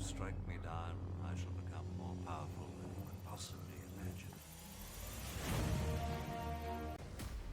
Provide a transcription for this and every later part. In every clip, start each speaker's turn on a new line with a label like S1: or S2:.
S1: strike me down, I shall become more powerful than you could possibly imagine.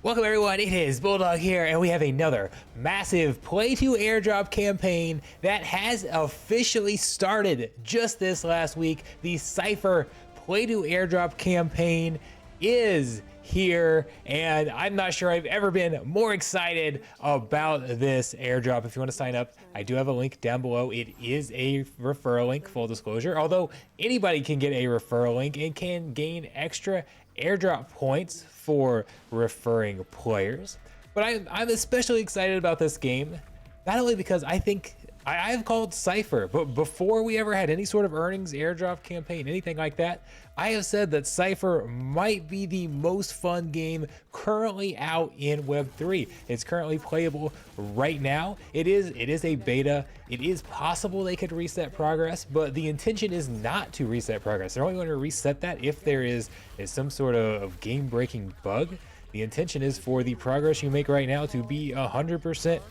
S2: Welcome everyone, it is Bulldog here, and we have another massive Play-2-Airdrop campaign that has officially started just this last week. The Cipher Play-to-Airdrop campaign is here, and I'm not sure I've ever been more excited about this airdrop. If you want to sign up, I do have a link down below. It is a referral link, full disclosure, although anybody can get a referral link and can gain extra airdrop points for referring players. But I'm especially excited about this game, not only because I think I've called Cipher, but before we ever had any sort of earnings, airdrop campaign, anything like that, I have said that Cipher might be the most fun game currently out in Web3. It's currently playable right now. It is a beta. It is possible they could reset progress, but the intention is not to reset progress. They're only going to reset that if there is some sort of game-breaking bug. The intention is for the progress you make right now to be 100%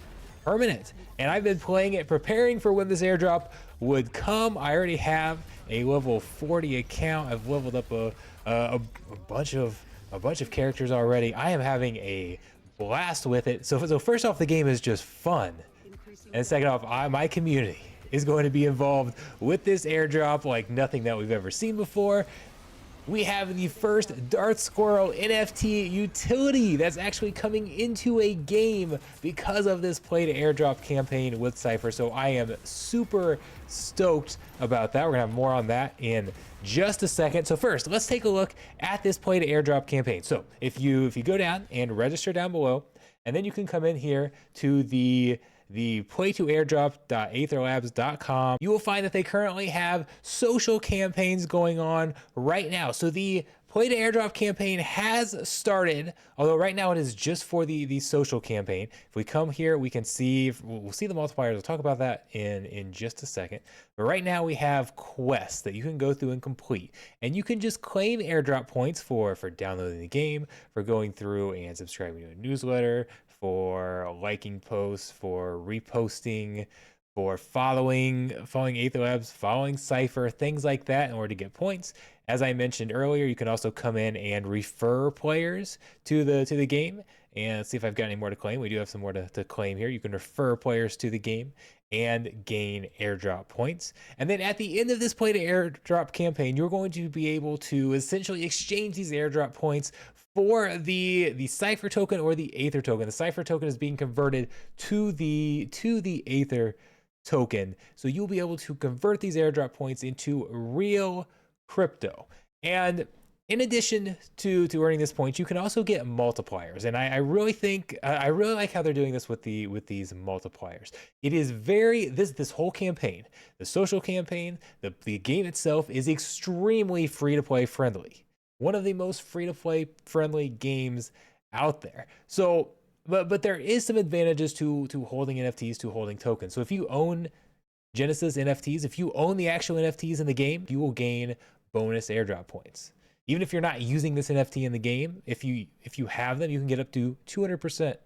S2: permanent. And I've been playing it, preparing for when this airdrop would come. I already have a level 40 account. I've leveled up a bunch of characters already. I am having a blast with it. So first off, the game is just fun, and second off, my community is going to be involved with this airdrop like nothing that we've ever seen before. We have the first Darth Squirrel NFT utility that's actually coming into a game because of this play to airdrop campaign with Cipher. So I am super stoked about that. We're gonna have more on that in just a second. So first, let's take a look at this play to airdrop campaign. So if you go down and register down below, and then you can come in here to the play-to-airdrop.aetherlabs.com, you will find that they currently have social campaigns going on right now. So the play to airdrop campaign has started, although right now it is just for the social campaign. If we come here, we can see, we'll see the multipliers. We'll talk about that in just a second. But right now we have quests that you can go through and complete, and you can just claim airdrop points for downloading the game, for going through and subscribing to a newsletter, for liking posts, for reposting, for following Aether Labs, following Cipher, things like that in order to get points. As I mentioned earlier, you can also come in and refer players to the game. And see if I've got any more to claim. We do have some more to claim here. You can refer players to the game and gain airdrop points. And then at the end of this play to airdrop campaign, you're going to be able to essentially exchange these airdrop points for the Cipher token or the Aether token. The Cipher token is being converted to the Aether token. So you'll be able to convert these airdrop points into real crypto. And in addition to earning this points, you can also get multipliers. And I really think, I really like how they're doing this with these multipliers. It is this whole campaign, the social campaign, the game itself is extremely free to play friendly. One of the most free to play friendly games out there. So, but there is some advantages to holding NFTs, to holding tokens. So if you own Genesis NFTs, if you own the actual NFTs in the game, you will gain bonus airdrop points. Even if you're not using this NFT in the game, if you have them, you can get up to 200%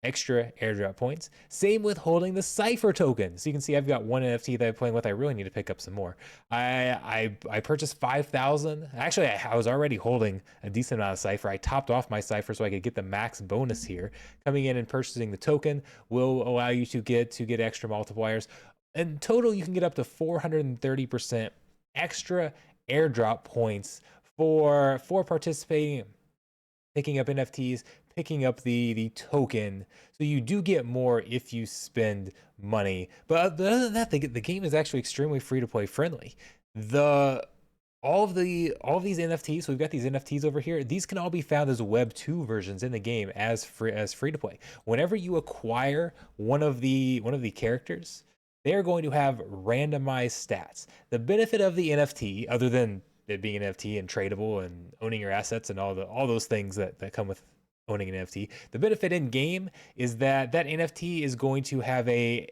S2: extra airdrop points. Same with holding the Cipher token. So you can see I've got one NFT that I'm playing with. I really need to pick up some more. I purchased 5,000. Actually, I was already holding a decent amount of Cipher. I topped off my Cipher so I could get the max bonus here. Coming in and purchasing the token will allow you to get extra multipliers. In total, you can get up to 430% extra airdrop points for participating, picking up NFTs, picking up the token. So you do get more if you spend money. But other than that, the game is actually extremely free to play friendly. All of these NFTs, so we've got these NFTs over here. These can all be found as Web 2 versions in the game as free to play. Whenever you acquire one of the characters, they are going to have randomized stats. The benefit of the NFT, other than it being an NFT and tradable and owning your assets and all those things that come with owning an NFT, the benefit in game is that NFT is going to have a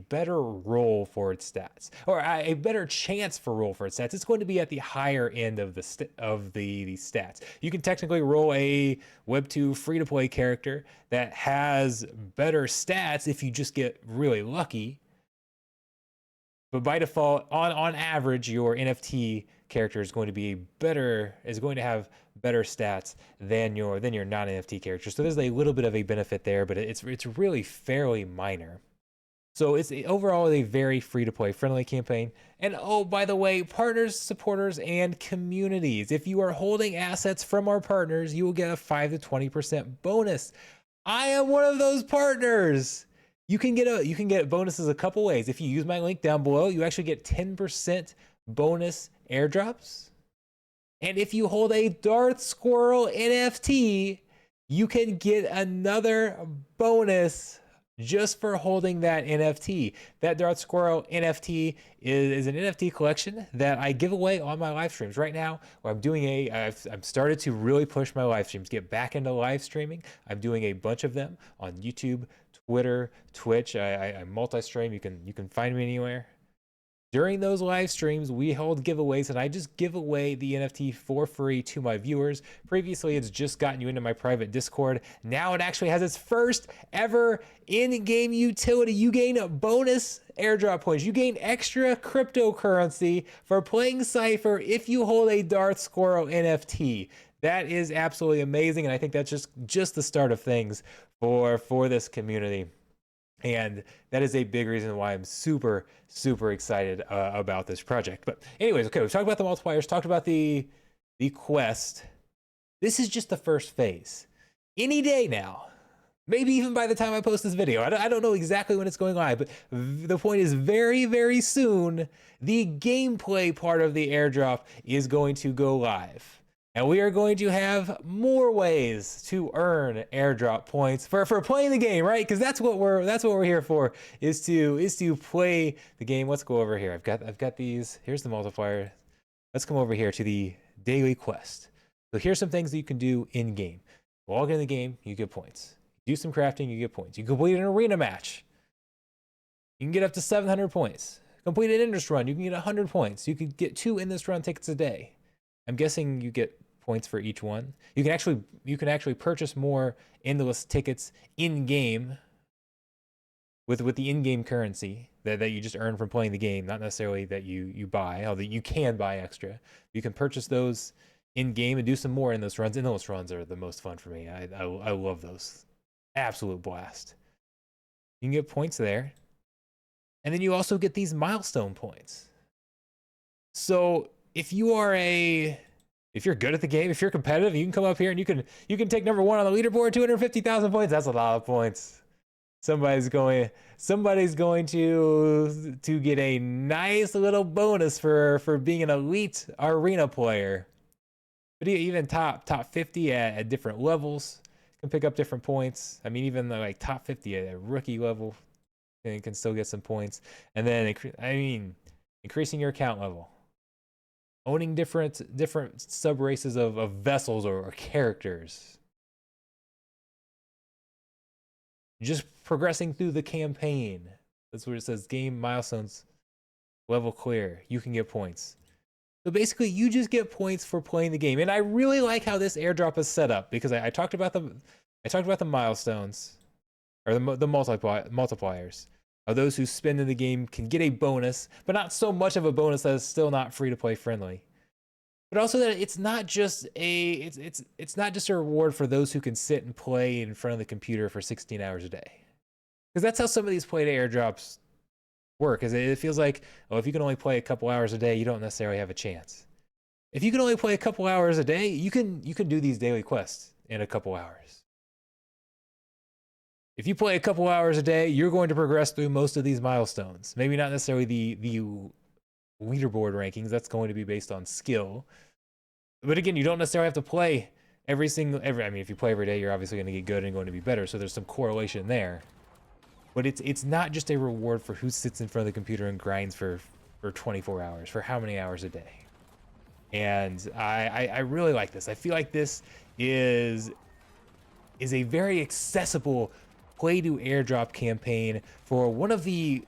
S2: better roll for its stats, or a better chance for roll for its stats. It's going to be at the higher end of the stats. You can technically roll a Web 2 free-to-play character that has better stats if you just get really lucky. But by default, on average, your NFT character is going to have better stats than your non-NFT character. So there's a little bit of a benefit there, but it's really fairly minor. So it's overall a very free-to-play friendly campaign. And oh, by the way, partners, supporters, and communities. If you are holding assets from our partners, you will get a 5 to 20% bonus. I am one of those partners. You can get bonuses a couple ways. If you use my link down below, you actually get 10% bonus airdrops. And if you hold a Darth Squirrel NFT, you can get another bonus just for holding that NFT. That Darth Squirrel NFT is an NFT collection that I give away on my live streams. Right now, I've started to really push my live streams, get back into live streaming. I'm doing a bunch of them on YouTube, Twitter, Twitch. I multi-stream. You can find me anywhere. During those live streams, we hold giveaways, and I just give away the NFT for free to my viewers. Previously, it's just gotten you into my private Discord. Now it actually has its first ever in-game utility. You gain bonus airdrop points. You gain extra cryptocurrency for playing Cipher if you hold a Darth Squirrel NFT. That is absolutely amazing, and I think that's just the start of things for this community. And that is a big reason why I'm super, super excited about this project. But anyways, okay, we've talked about the multipliers, talked about the quest. This is just the first phase. Any day now, maybe even by the time I post this video, I don't know exactly when it's going live, but the point is very, very soon, the gameplay part of the airdrop is going to go live. And we are going to have more ways to earn airdrop points for playing the game, right? Because that's what we're here for, is to play the game. Let's go over here. I've got these. Here's the multiplier. Let's come over here to the daily quest. So here's some things that you can do in game. Log in the game, you get points. Do some crafting, you get points. You complete an arena match, you can get up to 700 points. Complete an Endless run, you can get 100 points. You could get 2 Endless run tickets a day. I'm guessing you get points for each one. You can actually purchase more Endless tickets in game with the in-game currency that you just earn from playing the game, not necessarily that you buy, although you can buy extra. You can purchase those in game and do some more Endless runs. Endless runs are the most fun for me. I love those. Absolute blast. You can get points there. And then you also get these milestone points. So if you're good at the game, if you're competitive, you can come up here and you can take number 1 on the leaderboard, 250,000 points. That's a lot of points. Somebody's going to get a nice little bonus for being an elite arena player. But even top 50 at different levels can pick up different points. I mean, even like top 50 at a rookie level can still get some points. And then increasing your account level. Owning different sub races of vessels or characters. Just progressing through the campaign. That's what it says. Game milestones, level clear. You can get points. So basically, you just get points for playing the game. And I really like how this airdrop is set up, because I talked about the milestones, or the multipliers. Those who spend in the game can get a bonus, but not so much of a bonus that it's still not free to play friendly. But also that it's not just a reward for those who can sit and play in front of the computer for 16 hours a day. Because that's how some of these play-to-airdrops work. Is it feels like, oh, if you can only play a couple hours a day, you don't necessarily have a chance. If you can only play a couple hours a day, you can do these daily quests in a couple hours. If you play a couple hours a day, you're going to progress through most of these milestones. Maybe not necessarily the leaderboard rankings. That's going to be based on skill. But again, you don't necessarily have to play I mean, if you play every day, you're obviously going to get good and going to be better. So there's some correlation there. But it's not just a reward for who sits in front of the computer and grinds for 24 hours, for how many hours a day. And I really like this. I feel like this is a very accessible play-to-airdrop campaign for one of the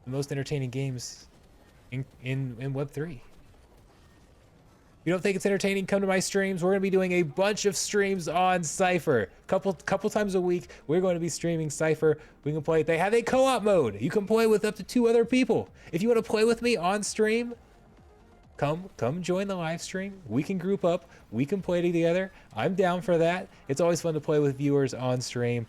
S2: most entertaining games in Web3. you don't think it's entertaining, come to my streams. We're going to be doing a bunch of streams on Cipher. Couple times a week, we're going to be streaming Cipher. We can play. They have a co-op mode. You can play with up to 2 other people. If you want to play with me on stream, come join the live stream. We can group up. We can play together. I'm down for that. It's always fun to play with viewers on stream.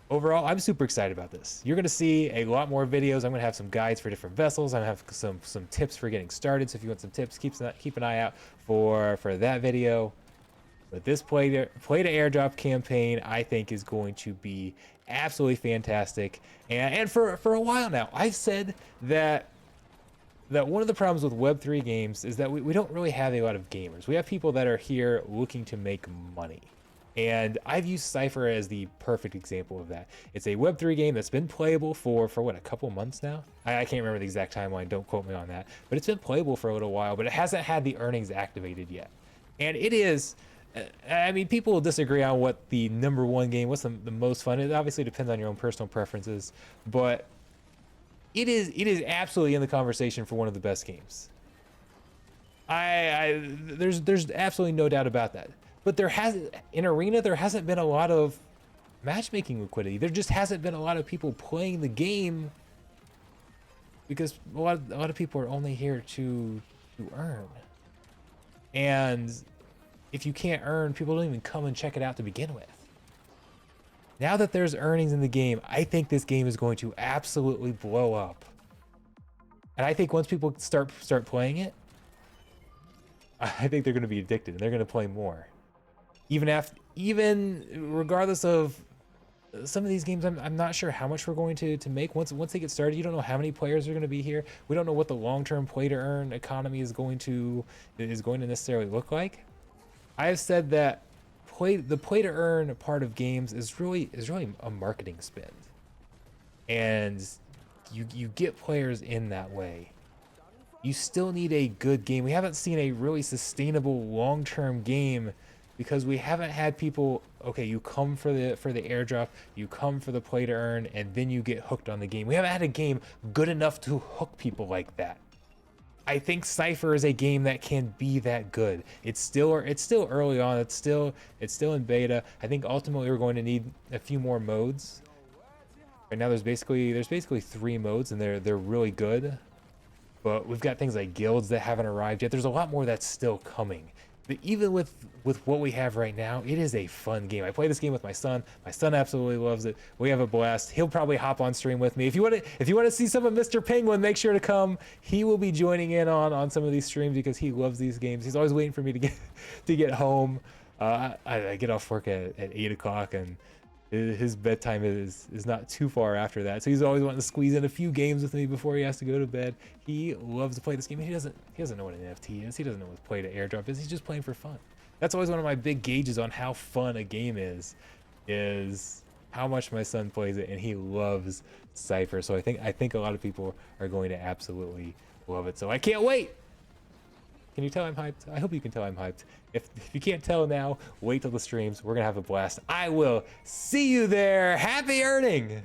S2: Overall, I'm super excited about this. You're going to see a lot more videos. I'm going to have some guides for different vessels. I'm going to have some tips for getting started. So if you want some tips, keep an eye out for that video. But this play to airdrop campaign, I think, is going to be absolutely fantastic. And for a while now, I've said that one of the problems with Web3 games is that we don't really have a lot of gamers. We have people that are here looking to make money. And I've used Cipher as the perfect example of that. It's a Web3 game that's been playable for what, a couple months now? I can't remember the exact timeline, don't quote me on that. But it's been playable for a little while, but it hasn't had the earnings activated yet. And it is, I mean, people will disagree on what the #1 game, what's the most fun. It obviously depends on your own personal preferences, but it is absolutely in the conversation for one of the best games. There's absolutely no doubt about that. But in Arena, there hasn't been a lot of matchmaking liquidity. There just hasn't been a lot of people playing the game because a lot of people are only here to earn. And if you can't earn, people don't even come and check it out to begin with. Now that there's earnings in the game, I think this game is going to absolutely blow up. And I think once people start playing it, I think they're going to be addicted and they're going to play more. Even regardless of some of these games, I'm not sure how much we're going to make once they get started. You don't know how many players are going to be here. We don't know what the long-term play to earn economy is going to necessarily look like. I have said that the play to earn part of games is really a marketing spend, and you get players in that way. You still need a good game. We haven't seen a really sustainable long-term game because we haven't had people, okay, you come for the airdrop, you come for the play to earn, and then you get hooked on the game. We haven't had a game good enough to hook people like that. I think Cipher is a game that can be that good. It's still early on. It's still in beta. I think ultimately we're going to need a few more modes. Right now there's basically 3 modes, and they're really good. But we've got things like guilds that haven't arrived yet. There's a lot more that's still coming. But even with what we have right now, it is a fun game. I play this game with my son. My son absolutely loves it. We have a blast. He'll probably hop on stream with me. If you want to see some of Mr. Penguin, make sure to come. He will be joining in on some of these streams because he loves these games. He's always waiting for me to get home. I get off work at 8 o'clock, and his bedtime is not too far after that, so he's always wanting to squeeze in a few games with me before he has to go to bed. He loves to play this game. He doesn't know what an NFT is. He doesn't know what play to airdrop is. He's just playing for fun. That's always one of my big gauges on how fun a game is how much my son plays it, and he loves Cipher. So I think a lot of people are going to absolutely love it. So I can't wait. Can you tell I'm hyped? I hope you can tell I'm hyped. If you can't tell now, wait till the streams. We're gonna have a blast. I will see you there. Happy earning!